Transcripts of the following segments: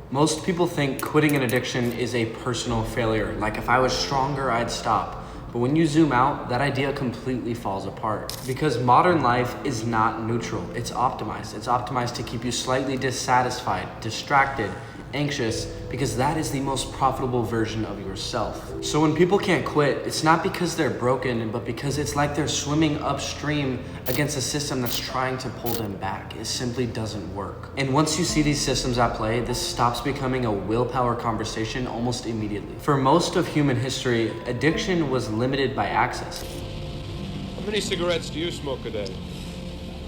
Most people think quitting an addiction is a personal failure. Like if I was stronger, I'd stop. But when you zoom out, that idea completely falls apart. Because modern life is not neutral, it's optimized. It's optimized to keep you slightly dissatisfied, distracted, anxious, because that is the most profitable version of yourself. So when people can't quit, it's not because they're broken, but because it's like they're swimming upstream against a system that's trying to pull them back. It simply doesn't work. And once you see these systems at play, this stops becoming a willpower conversation almost immediately. For most of human history, addiction was limited by access. How many cigarettes do you smoke a day?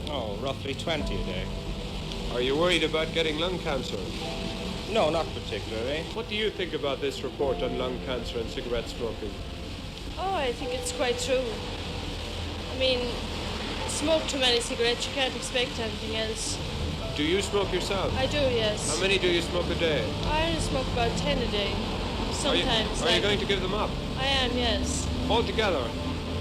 Oh, roughly 20 a day. Are you worried about getting lung cancer? No, not particularly. What do you think about this report on lung cancer and cigarette smoking? Oh, I think it's quite true. I mean, smoke too many cigarettes, you can't expect anything else. Do you smoke yourself? I do, yes. How many do you smoke a day? I only smoke about 10 a day. Sometimes. Are you going to give them up? I am, yes. Altogether?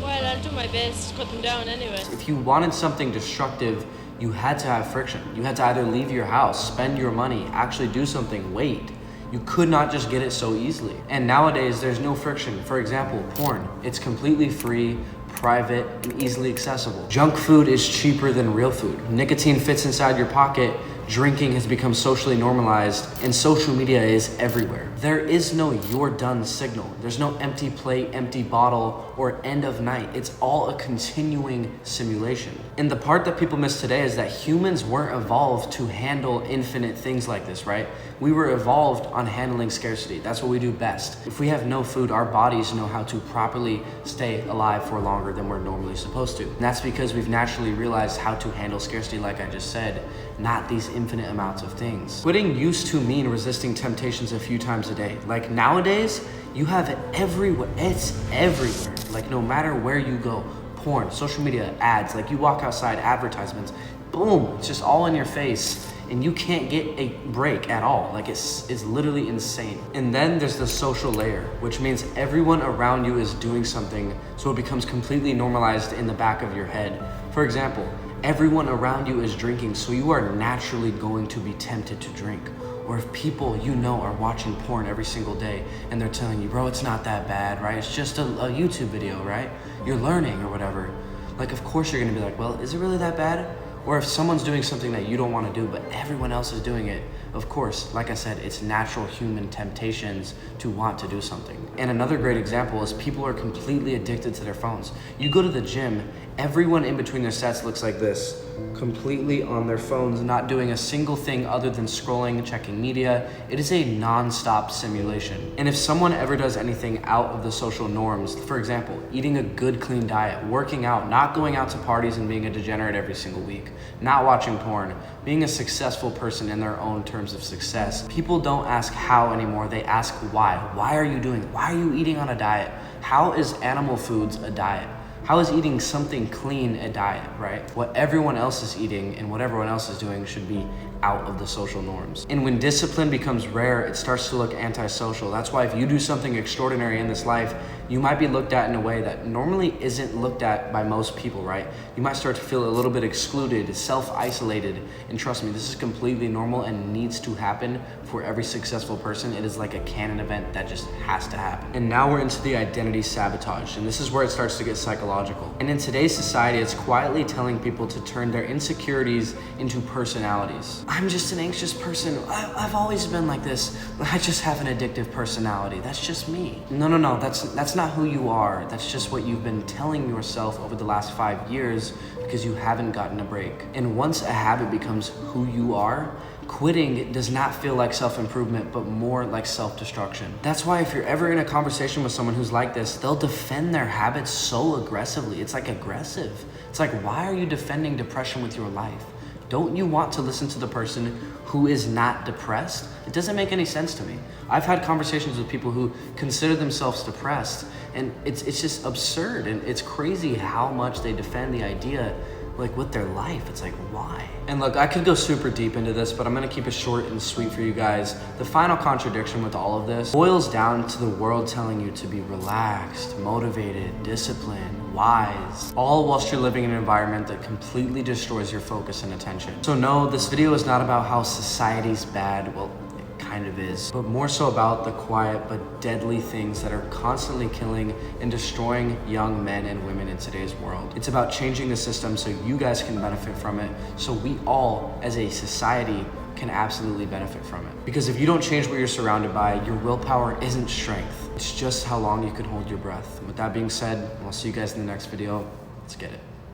Well, I'll do my best to cut them down anyway. If you wanted something destructive, you had to have friction. You had to either leave your house, spend your money, actually do something, wait. You could not just get it so easily. And nowadays, there's no friction. For example, porn. It's completely free, private, and easily accessible. Junk food is cheaper than real food. Nicotine fits inside your pocket. Drinking has become socially normalized, and social media is everywhere. There is no "you're done" signal. There's no empty plate, empty bottle, or end of night. It's all a continuing simulation. And the part that people miss today is that humans weren't evolved to handle infinite things like this, right? We were evolved on handling scarcity. That's what we do best. If we have no food, our bodies know how to properly stay alive for longer than we're normally supposed to. And that's because we've naturally realized how to handle scarcity, like I just said, not these infinite amounts of things. Quitting used to mean resisting temptations a few times a day. Like nowadays, you have it everywhere. It's everywhere. Like no matter where you go, porn, social media, ads, like you walk outside, advertisements, boom, it's just all in your face. And you can't get a break at all. Like it's literally insane. And then there's the social layer, which means everyone around you is doing something, so it becomes completely normalized in the back of your head. For example, everyone around you is drinking, so you are naturally going to be tempted to drink. Or if people you know are watching porn every single day and they're telling you, bro, it's not that bad, right? It's just a YouTube video, right? You're learning or whatever. Like, of course you're gonna be like, well, is it really that bad? Or if someone's doing something that you don't want to do, but everyone else is doing it, of course, like I said, it's natural human temptations to want to do something. And another great example is people are completely addicted to their phones. You go to the gym, everyone in between their sets looks like this, completely on their phones, not doing a single thing other than scrolling, checking media. It is a non-stop simulation. And if someone ever does anything out of the social norms, for example, eating a good, clean diet, working out, not going out to parties and being a degenerate every single week, not watching porn, being a successful person in their own terms of success, people don't ask how anymore, they ask why. Why are you doing it? Why are you eating on a diet? How is animal foods a diet? How is eating something clean a diet, right? What everyone else is eating and what everyone else is doing should be out of the social norms. And when discipline becomes rare, it starts to look antisocial. That's why if you do something extraordinary in this life, you might be looked at in a way that normally isn't looked at by most people, right? You might start to feel a little bit excluded, self-isolated, and trust me, this is completely normal and needs to happen for every successful person. It is like a canon event that just has to happen. And now we're into the identity sabotage, and this is where it starts to get psychological. And in today's society, it's quietly telling people to turn their insecurities into personalities. I'm just an anxious person. I've always been like this. I just have an addictive personality. That's just me. No, that's not who you are. That's just what you've been telling yourself over the last 5 years because you haven't gotten a break. And once a habit becomes who you are, quitting does not feel like self-improvement, but more like self-destruction. That's why if you're ever in a conversation with someone who's like this, they'll defend their habits so aggressively. It's like aggressive. It's like, why are you defending depression with your life? Don't you want to listen to the person who is not depressed? It doesn't make any sense to me. I've had conversations with people who consider themselves depressed, and it's just absurd, and it's crazy how much they defend the idea like with their life. It's like, why? And look, I could go super deep into this, but I'm gonna keep it short and sweet for you guys. The final contradiction with all of this boils down to the world telling you to be relaxed, motivated, disciplined, wise, all whilst you're living in an environment that completely destroys your focus and attention. So no, this video is not about how society's bad. Well, it kind of is, but more so about the quiet but deadly things that are constantly killing and destroying young men and women in today's world. It's about changing the system so you guys can benefit from it, so we all as a society can absolutely benefit from it. Because if you don't change what you're surrounded by, your willpower isn't strength. It's just how long you can hold your breath. And with that being said, I'll see you guys in the next video. Let's get it.